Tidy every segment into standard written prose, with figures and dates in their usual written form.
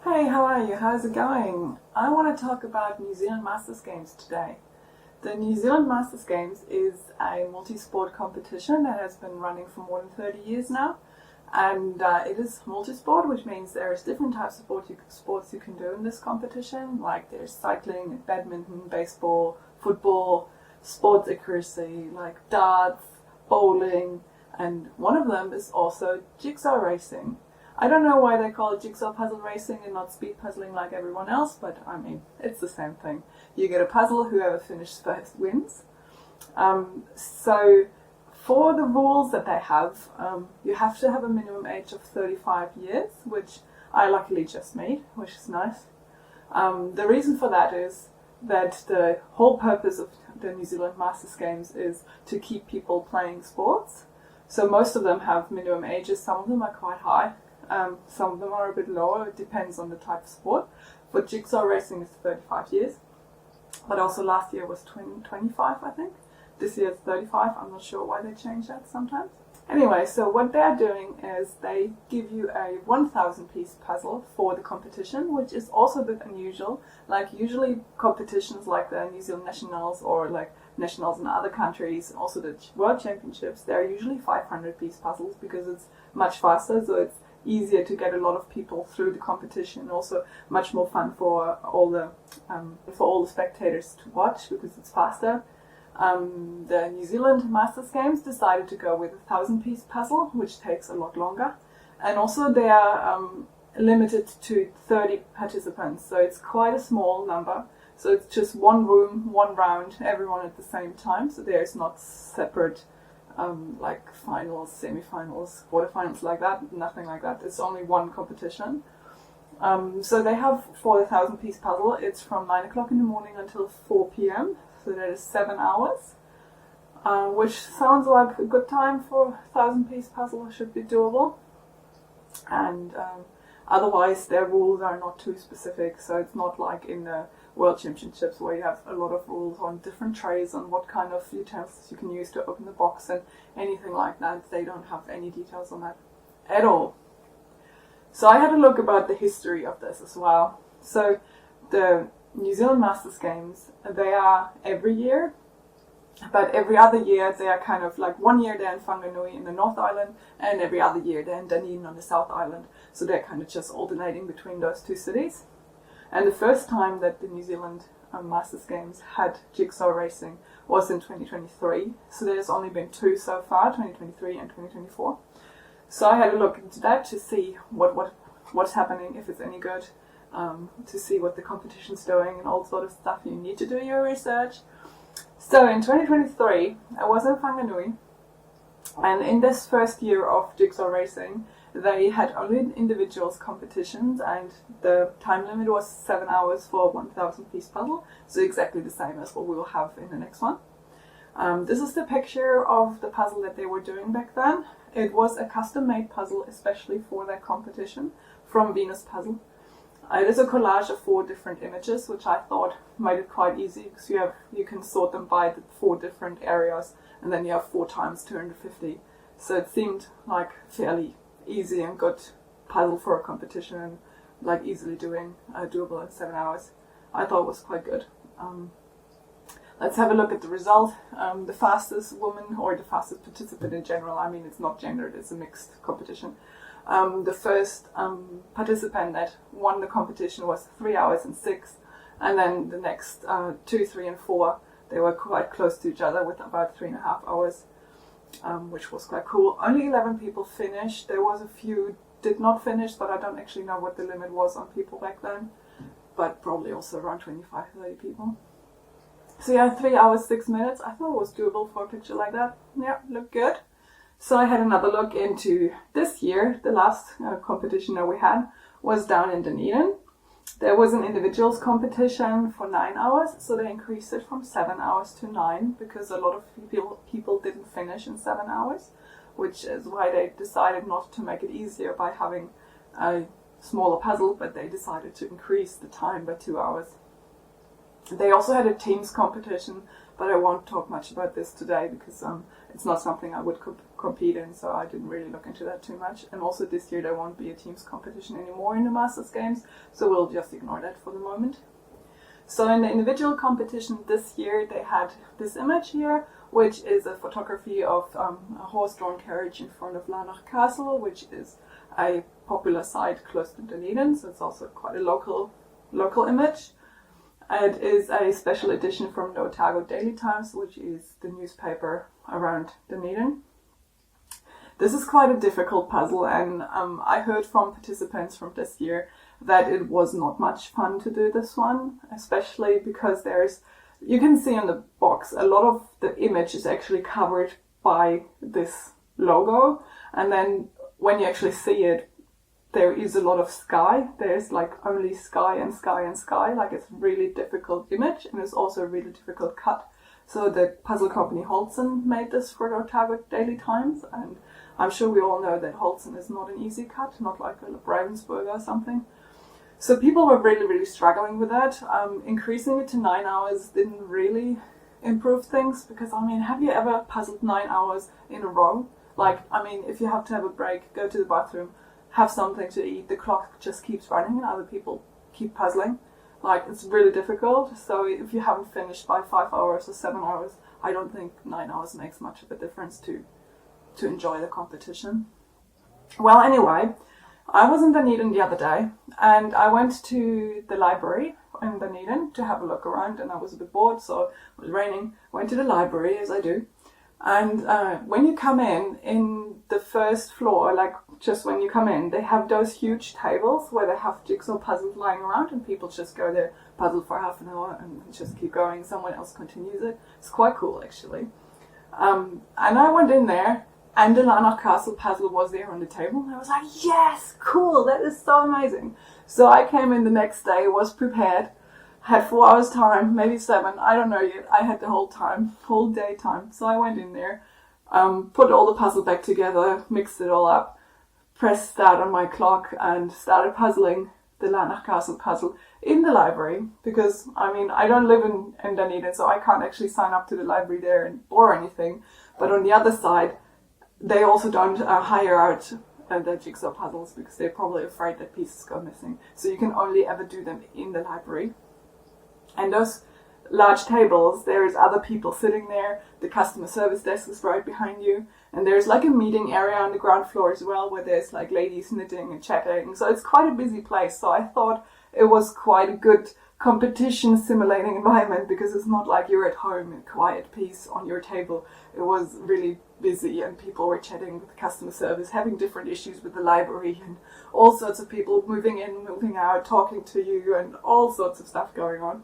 Hey, how are you? How's it going? I want to talk about New Zealand Masters Games today. The New Zealand Masters Games is a multi-sport competition that has been running for more than 30 years now. And it is multi-sport, which means there's different types of sports you can do in this competition. Like there's cycling, badminton, baseball, football, sports accuracy, like darts, bowling, and one of them is also jigsaw racing. I don't know why they call it jigsaw puzzle racing and not speed puzzling like everyone else, but I mean, it's the same thing. You get a puzzle, whoever finishes first wins. So for the rules that they have, you have to have a minimum age of 35 years, which I luckily just made, which is nice. The reason for that is that the whole purpose of the New Zealand Masters Games is to keep people playing sports. So most of them have minimum ages, some of them are quite high. Some of them are a bit lower, it depends on the type of sport. For jigsaw racing, it's 35 years. But also last year was 25, I think. This year it's 35, I'm not sure why they change that sometimes. Anyway, so what they're doing is they give you a 1,000 piece puzzle for the competition, which is also a bit unusual. Like usually competitions like the New Zealand Nationals or like nationals in other countries, and also the World Championships, they're usually 500 piece puzzles because it's much faster, so it's easier to get a lot of people through the competition, also much more fun for all the spectators to watch because it's faster. The New Zealand Masters Games decided to go with a 1,000 piece puzzle, which takes a lot longer, and also they are limited to 30 participants, so it's quite a small number. So it's just one room, one round, everyone at the same time, so there's not separate like finals, semi-finals, quarterfinals like that, nothing like that. It's only one competition. So they have, for the 1,000 piece puzzle, it's from 9 o'clock in the morning until 4 p.m. So that is 7 hours, which sounds like a good time for a 1,000 piece puzzle, should be doable. And otherwise their rules are not too specific, so it's not like in the World Championships where you have a lot of rules on different trays on what kind of utensils you can use to open the box and anything like that. They don't have any details on that at all. So I had a look about the history of this as well. So the New Zealand Masters Games, they are every year, but every other year they are kind of like 1 year they're in Whanganui in the North Island and every other year they're in Dunedin on the South Island. So they're kind of just alternating between those two cities. And the first time that the New Zealand Masters Games had jigsaw racing was in 2023. So there's only been two so far, 2023 and 2024. So I had a look into that to see what's happening, if it's any good, to see what the competition's doing and all sort of stuff. You need to do your research. So in 2023, I was in Whanganui, and in this first year of jigsaw racing, they had only individuals competitions, and the time limit was 7 hours for a 1,000 piece puzzle, so exactly the same as what we will have in the next one. This is the picture of the puzzle that they were doing back then. It was a custom-made puzzle especially for that competition from Venus Puzzle. It is a collage of 4 different images, which I thought made it quite easy because you can sort them by the 4 different areas, and then you have 4 times 250. So it seemed like fairly easy and good puzzle for a competition, and like easily doable in 7 hours. I thought it was quite good. Let's have a look at the result. The fastest woman, or the fastest participant in general, I mean it's not gendered, it's a mixed competition. The first participant that won the competition was 3 hours and 6, and then the next 2, 3 and 4, they were quite close to each other with about 3.5 hours. Which was quite cool. Only 11 people finished. There was a few did not finish, but I don't actually know what the limit was on people back then. But probably also around 25, 30 people. So yeah, 3 hours, 6 minutes. I thought it was doable for a picture like that. Yeah, looked good. So I had another look into this year. The last competition that we had was down in Dunedin. There was an individuals competition for 9 hours, so they increased it from 7 hours to 9 because a lot of people didn't finish in 7 hours, which is why they decided not to make it easier by having a smaller puzzle, but they decided to increase the time by 2 hours. They also had a teams competition, but I won't talk much about this today because it's not something I would compete in, so I didn't really look into that too much. And also this year there won't be a teams competition anymore in the Masters Games, so we'll just ignore that for the moment. So in the individual competition this year they had this image here, which is a photography of a horse-drawn carriage in front of Larnach Castle, which is a popular site close to Dunedin, so it's also quite a local image. It is a special edition from the Otago Daily Times, which is the newspaper around Dunedin. This is quite a difficult puzzle, and I heard from participants from this year that it was not much fun to do this one, especially because you can see in the box, a lot of the image is actually covered by this logo, and then when you actually see it, there is a lot of sky. There's like only sky and sky and sky. Like it's a really difficult image, and it's also a really difficult cut. So the puzzle company Holzen made this for the Otago Daily Times, and I'm sure we all know that Holzen is not an easy cut, not like a Ravensburger or something. So people were really, really struggling with that. Increasing it to 9 hours didn't really improve things, because I mean, have you ever puzzled 9 hours in a row? Like, I mean, if you have to have a break, go to the bathroom, have something to eat, the clock just keeps running and other people keep puzzling. Like, it's really difficult. So if you haven't finished by 5 hours or 7 hours, I don't think 9 hours makes much of a difference to enjoy the competition. Well, anyway, I was in Dunedin the other day, and I went to the library in Dunedin to have a look around, and I was a bit bored, so it was raining. Went to the library, as I do. And when you come in the first floor, like just when you come in, they have those huge tables where they have jigsaw puzzles lying around, and people just go there, puzzle for half an hour, and just keep going. Someone else continues it. It's quite cool, actually. And I went in there, and the Larnach Castle puzzle was there on the table, and I was like, yes, cool, that is so amazing. So I came in the next day, was prepared, had 4 hours time, maybe 7, I don't know yet. I had the whole day time. So I went in there, put all the puzzle back together, mixed it all up, pressed start on my clock, and started puzzling the Larnach Castle puzzle in the library. Because, I mean, I don't live in Dunedin, so I can't actually sign up to the library there or anything. But on the other side, they also don't hire out the jigsaw puzzles, because they're probably afraid that pieces go missing. So you can only ever do them in the library. And those large tables, there's other people sitting there. The customer service desk is right behind you. And there's like a meeting area on the ground floor as well, where there's like ladies knitting and chatting. So it's quite a busy place. So I thought it was quite a good competition simulating environment, because it's not like you're at home in quiet peace on your table. It was really busy, and people were chatting with the customer service, having different issues with the library, and all sorts of people moving in, moving out, talking to you, and all sorts of stuff going on.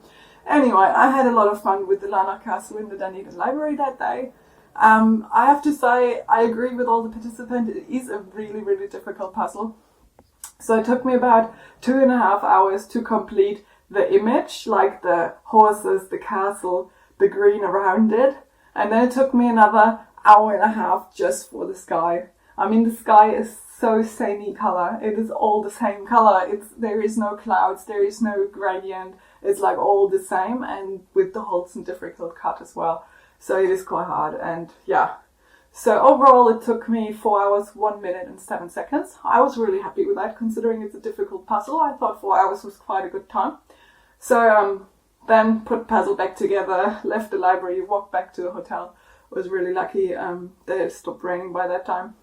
Anyway, I had a lot of fun with the Larnach Castle in the Dunedin Library that day. I have to say, I agree with all the participants. It is a really, really difficult puzzle. So it took me about 2.5 hours to complete the image, like the horses, the castle, the green around it. And then it took me another 1.5 hours just for the sky. I mean, the sky is so samey color. It is all the same color. There is no clouds, there is no gradient. It's like all the same, and with the Holzen difficult cut as well. So it is quite hard, and yeah. So overall it took me 4 hours, 1 minute and 7 seconds. I was really happy with that, considering it's a difficult puzzle. I thought 4 hours was quite a good time. So then put puzzle back together, left the library, walked back to the hotel. Was really lucky that it stopped raining by that time.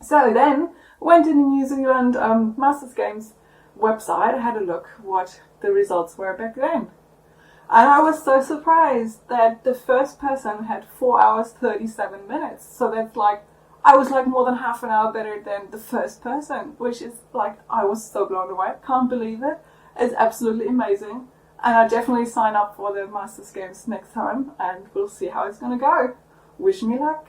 So then went to the New Zealand Masters Games website, had a look what the results were back then. And I was so surprised that the first person had 4 hours 37 minutes. So that's like, I was like more than half an hour better than the first person, which is like, I was so blown away. Can't believe it. It's absolutely amazing. And I definitely sign up for the Masters Games next time, and we'll see how it's going to go. Wish me luck.